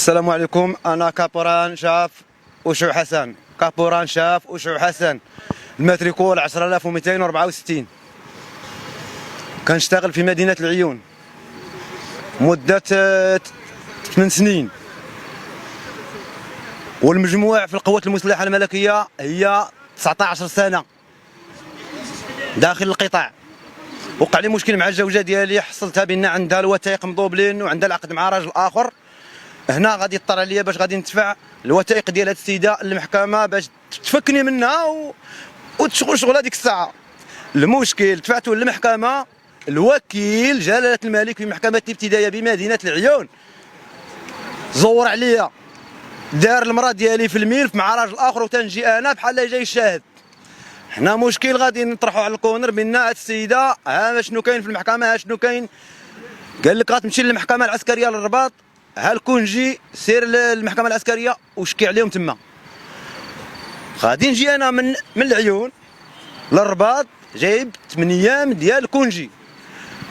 السلام عليكم. انا كابوران شاف وشو حسن. كابوران شاف وشو حسن. الماتريكول 10264. كنشتغل في مدينة العيون مدة 8 سنين، والمجموع في القوات المسلحة الملكية هي 19 سنة داخل القطاع. وقع لي مشكل مع الزوجة ديالي، حصلتها بان عندها الوثائق مضوبلين وعندها العقد مع راجل اخر. هنا غادي يضطر عليا باش غادي ندفع الوثائق ديال هاد السيده للمحكمه باش تفكني منها وتشغل شغل هذيك الساعه. المشكل دفعته للمحكمه، الوكيل جلاله الملك في محكمه الابتدائيه بمدينه العيون زور عليا، دار المراه ديالي في الملف مع راجل اخر وتنجي انا بحال جاي الشاهد. حنا مشكل غادي نطرحوا على الكونر بان هاد السيده ها شنو كاين في المحكمه، ها شنو كاين. قال لك غتمشي للمحكمه العسكريه للرباط، ها الكونجي سير للمحكمه العسكريه وشكي عليهم تما. غادي نجي انا من العيون للرباط جايب 8 ايام ديال الكونجي،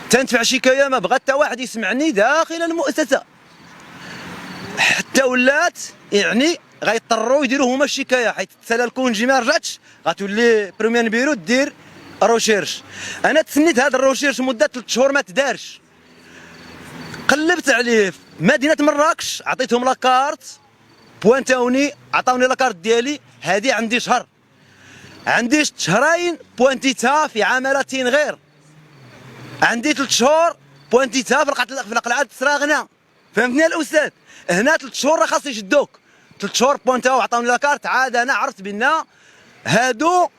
تندفع شكايه ما بغى حتى واحد يسمعني داخل المؤسسه، حتى ولات يعني غيضطروا يديروا هما الشكايه، حيت الساله الكونجي ما رجعتش غتولي بروميان بيرو دير روشيرش. انا تسنيت هذا الروشيرش مده 3 شهور ما تدارش. قلبت عليه في مدينه مراكش، عطيتهم لاكارت بوانتاوني، عطاوني لاكارت ديالي هذه عندي شهر، عندي شهرين بوانتيتها في عملتين غير، عندي 3 شهور بوانتيتها في القلعه سراغنا. فهمتني الاستاذ؟ هنا 3 شهور راه خاص يشدوك، 3 شهور بوانتاو وعطاوني لاكارت. عاد انا عرفت بان هادو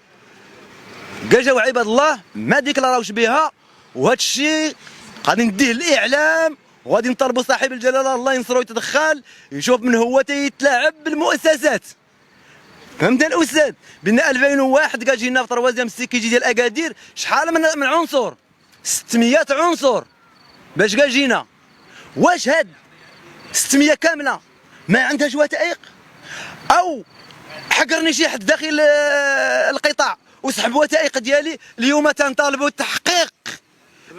جاو عباد الله ما ديكلاراوش بها، وهذا الشيء غادي نديه للاعلام وغادي نطالبوا صاحب الجلاله الله ينصرو يتدخل يشوف من هو تيتلاعب بالمؤسسات. فهمت الاستاذ؟ بان 2001 كاع جينا في طروازيام السيكيجي ديال اكادير، شحال من عنصر، 600 عنصر باش كاع جينا. واش هاد 600 كامله ما عندهاش وثائق؟ او حقرني شي حد داخل القطاع وسحب وثائق ديالي؟ اليوم تنطالبوا التحقيق،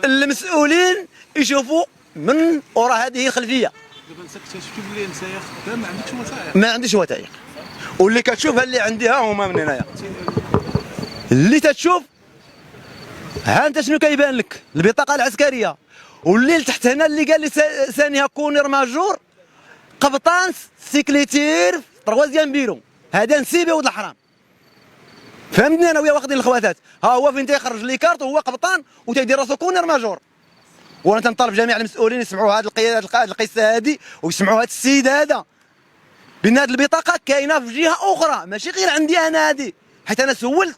المسؤولين يشوفوا من وراء هذه الخلفيه. دابا انت اكتشفتي بلي انت خدام ما عندكش وثائق؟ ما عنديش وثائق، واللي كتشوفها اللي عندي ها هما من هنايا اللي تتشوف. ها انت شنو كيبان لك؟ البطاقه العسكريه. واللي لتحت هنا اللي قال لي ثانيها كونير ماجور قبطان سيكليتير طروازيام بيرو، هذا نسيبه ولد الحرام. فهمتني؟ انا وياه واخدين الخواتات، ها هو فين تيخرج لي كارت وهو قبطان وتيدير راسو كونير ماجور. وانا تنطالب جميع المسؤولين يسمعوا هذه القصه هذه ويسمعوا هذا السيد هذا، بان هذه البطاقه كاينه في جهه اخرى ماشي غير عندي انا هذه. حيت انا سولت،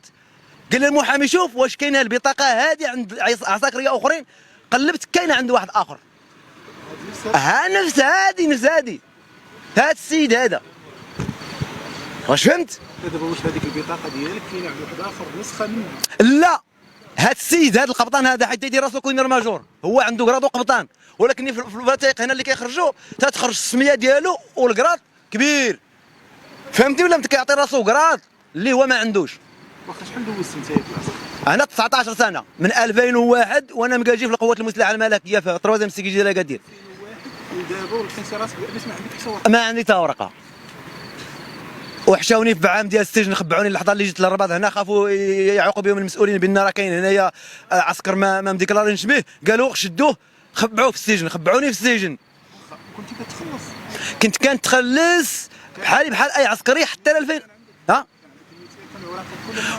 قال لي المحامي شوف واش كاينه البطاقه هذه عند عساكريه اخرين، قلبت كاينه عند واحد اخر. ها نفس هذه هذا السيد هذا. واش فهمت؟ دابا واش هذيك البطاقه ديالك كاينه عند واحد اخر نسخه منها؟ لا، هذا السيد هذا القبطان هذا حيت يدير راسو كونير ماجور، هو عنده كراط قبطان، ولكن في الوثائق هنا اللي كيخرجوا تتخرج السميه ديالو والكراط كبير. فهمتي ولا كيعطي راسو كراط اللي هو ما عندوش. واخا شحال دوزت انت في العسكر؟ انا 19 سنه من 2001 وانا مكاجي في القوات المسلحه الملكيه في طروازيام السيكيجي ديال اكادير. ودابا ولقيتي راسك باش ما عندك حتى ورقه؟ ما عندي حتى ورقه، وحشاوني في عام ديال السجن، خبعوني اللحظه اللي جيت للرباط هنا، خافوا يعوقوا بهم المسؤولين بان راه كاين هنايا عسكر ما مديكلارينش به، قالوا شدوه خبعوه في السجن، خبعوني في السجن. كنتي كتخلص؟ كنت كنتخلص بحال اي عسكري حتى ل 2000. ها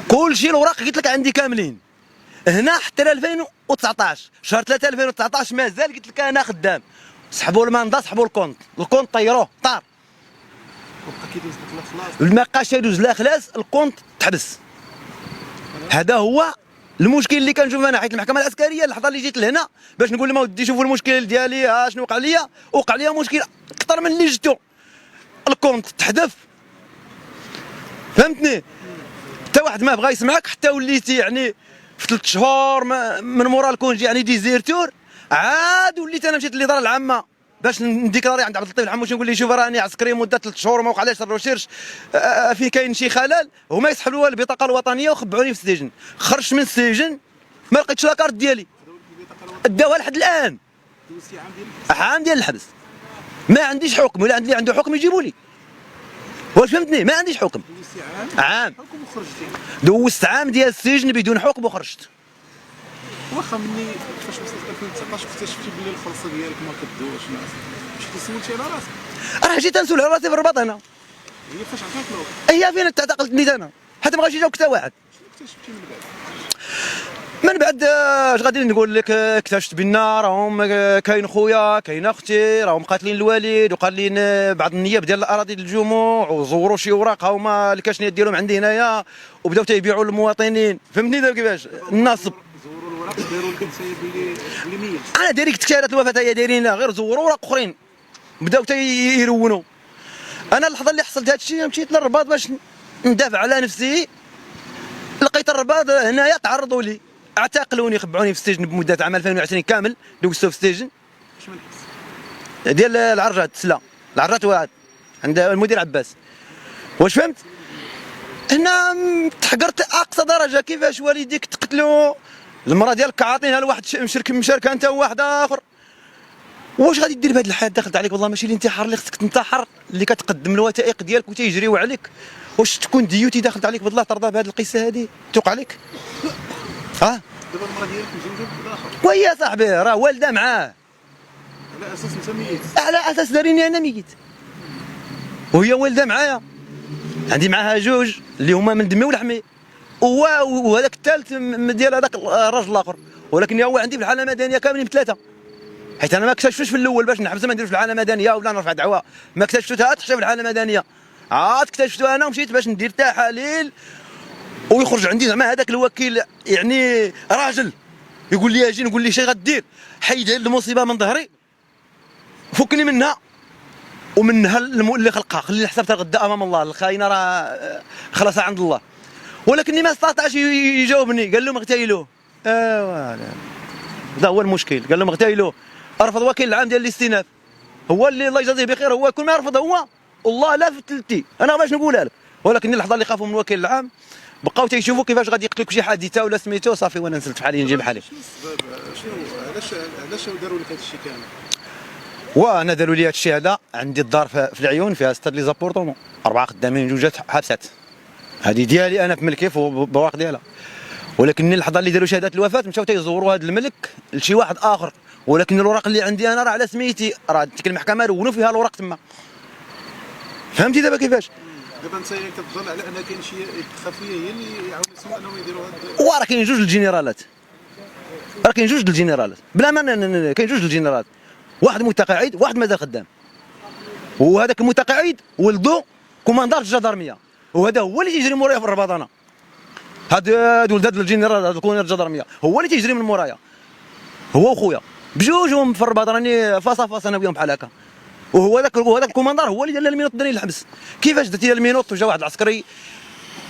كلشي الوراق قلت لك عندي كاملين هنا حتى ل 2019 شهر 3 2019 مازال قلت لك انا خدام. سحبوا الماندا، سحبوا الكونت طيروه طار، وبقى كيدوز لك الخلاص؟ ما بقاش يدوز لا خلاص، الكونت تحبس. هذا هو المشكل اللي كنشوف انا، حيت المحكمه العسكريه اللحظه اللي جيت لهنا باش نقول لهم ودي شوفوا المشكل ديالي، ها شنو وقع ليا مشكل اكثر من اللي جبتو. الكونت تحذف، فهمتني؟ حتى واحد ما بغى يسمعك، حتى وليتي يعني في 3 شهور من مورا الكونجي يعني ديزيرتور. عاد وليت انا مشيت للاداره العامه باش نديكلاري عند عبد اللطيف الحموشي، نقول ليه شوف راني عسكري مده 3 شهور وما وقعليش الروشيرش، في كاين شي خلل. هما يسحبوا البطاقه الوطنيه وخبعوني في السجن. خرجت من السجن ما لقيتش لاكارت ديالي، داوها لحد الان. دوزتي عام ديال الحبس؟ عام ديال الحبس. ما عنديش حكم، ولا اللي عنده حكم يجيبوا لي. واش فهمتني؟ ما عنديش حكم. دوزتي عام حكم وخرجتي. دوزت عام ديال السجن بدون حكم وخرجت. واخا مني فاش وصلت 2019 اكتشفتي بلي الخلصه ديالك ما كدوش ناس، مشيتي سولتي على راسك؟ راه جيت نسول على راسي في الرباط انا. هي فاش عطاك الوقت؟ هي فين تعتقلت نيت انا؟ حتى ما غاديش يجاوب حتى واحد. شنو اكتشفتي من بعد؟ من بعد اش غادي نقول لك، اكتشفت بان راهم كاين خويا كاين اختي راهم قاتلين الوالد، وقالين بعض النياب ديال الاراضي الجموع، وزوروا شي اوراق هما الكاشنيات ديالهم عندي هنايا، وبداو تيبيعوا للمواطنين. فهمتني دابا كيفاش النصب؟ زوروا الوراق داروا لك نسايا بلي ميت. انا ديريكت شهادات الوفاه هي دايرينها، غير زوروا اوراق اخرين بداو تيرونوا. انا اللحظه اللي حصلت هذا الشيء مشيت للرباط باش ندافع على نفسي. لقيت الرباط هنايا تعرضوا لي، اعتقلوني، خبعوني في السجن بمده عام 2020 كامل دوزته في السجن. واش من الحبس؟ ديال العرجات تسلا، العرجات واحد عند المدير عباس. واش فهمت؟ هنا تحقرت اقصى درجه. كيفاش والديك تقتلوا، المراه ديالك عاطينها لواحد مشاركه انت وواحد اخر. واش غادي دير بهذه الحياه؟ دخلت عليك والله ماشي الانتحار اللي خصك تنتحر، اللي كتقدم الوثائق ديالك وتيجريو عليك. واش تكون ديوتي دخلت عليك بالله ترضى بهذه القصه هذه؟ توقع عليك؟ ها؟ دابا المراه ديالك مزوجه بواحد اخر، ويا صاحبي راه والده معاه، على اساس انت ميت. على اساس داريني انا ميت، وهي والده معايا. عندي معاها جوج اللي هما من دمي ولحمي، وهذاك الثالث ديال هذاك الراجل الاخر. ولكن هو عندي في الحاله المدنيه كاملين بثلاثه، حيت انا ما اكتشفتش في الاول باش نحبس ما نديرش في الحاله المدنيه ولا نرفع دعوه. ما اكتشفتها حتى في الحاله المدنيه، عاد اكتشفتها انا ومشيت باش ندير تحاليل. ويخرج عندي زعما هذاك الوكيل يعني راجل، يقول لي اجي نقول لي شي غدير، حيد هذه المصيبه من ظهري، فكني منها ومنها اللي خلقها، خلي الحساب تاع غدا امام الله. الخاينه راه خلاص عند الله. ولكني ما استطاعش يجاوبني. قال لهم اغتيلوه. ايوا هذا هو المشكل. قال لهم اغتيلوه. رفض وكيل العام ديال الاستئناف، هو اللي الله يجازيه بخير، هو كل ما يرفض هو والله لا فتلتي انا باش نقولها لك. ولكن اللحظه اللي خافوا من الوكيل العام بقاو تيشوفوا كيفاش غادي يقتلك شي حادثه ولا سميتو صافي، وانا نزلت بحالي نجيب حالي. شنو السبب؟ علاش داروا لك هذا الشيء كامل؟ وانا داروا لي هذا الشيء هذا. عندي الدار في العيون فيها ستاد لي زابورتومون، 4 خدامين جوجات حابسات، هذه ديالي انا في ملكي بالبواق ديالها. ولكن اللحظه اللي داروا شهادات الوفاه مشاو تيزوروا هذا الملك لشي واحد اخر. ولكن الوراق اللي عندي انا راه على سميتي، راه ديك المحكمه رونوا فيها الوراق تما. فهمتي دابا كيفاش؟ دابا انت كتظن على ان كاين شي خفيه هي اللي عاونتهم انهم يديروا هذا. وراه كاين جوج الجنرالات، راه كاين جوج الجنرالات بلا ما كاين جوج الجنرالات، واحد متقاعد واحد مازال خدام. وهذاك المتقاعد ولدو كوماندار الجدرميه، وهذا هو اللي تيجري مورايا في الرباط. انا هاد ولد هاد الجنرال هذا كوماندار الجدرميه هو اللي تيجري من مورايا، هو وخويا بجوجهم في الرباط. راني فاصا انا وياهم بحال هكا. وهو هذاك الكوماندار هو اللي دار المينوط داني الحبس. كيفاش درتي المينوط؟ وجا واحد العسكري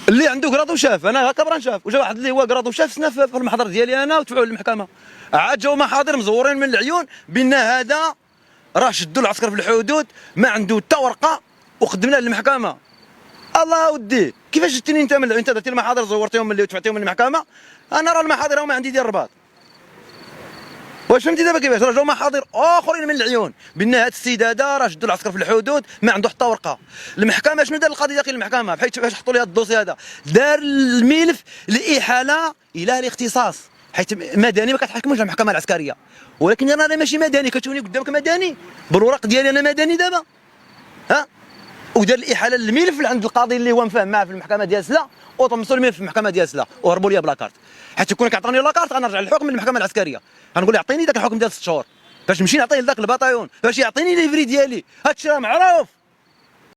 اللي عنده كراط وشاف، انا هكا برا نشاف، وجا واحد اللي هو كراط وشاف سنا في المحضر ديالي انا ودفعوه للمحكمه. عاد جاو محاضر مزورين من العيون بان هذا راه شدوا العسكر في الحدود ما عنده حتى ورقه وقدمناه للمحكمه. الله ودي كيفاش جبتيني انت من انت درتي المحاضر زورتيهم اللي دفعتيهم للمحكمه؟ انا راه المحاضر هما عندي ديال الرباط. واش فهمتي دابا كيفاش؟ راه جاو محاضر اخرين من العيون بان هذا السيد هذا راه شدوا العسكر في الحدود ما عنده حتى ورقه. المحكمه شنو دار القاضي داخل المحكمه؟ بحيث باش حطوا لي هذا الدوسي هذا دار الملف لاحاله الى الاختصاص، حيث مدني ما كتحكموش المحكمه العسكريه. ولكن انا ماشي مدني، كتشوفني قدامك مدني بالورق ديالي انا مدني دابا. ها ودار الاحاله للملف اللي عند القاضي اللي هو مفاهم معاه في المحكمه ديال سلا، وطمسوا الملف في المحكمه ديال سلا وهربوا لي بلاكارت. حيت يكون كيعطوني لاكارت غنرجع للحكم من المحكمه العسكريه، غنقول له اعطيني ذاك الحكم ديال 6 شهور باش نمشي نعطيه لذاك البطايون باش يعطيني ليفري ديالي. هادشي راه معروف.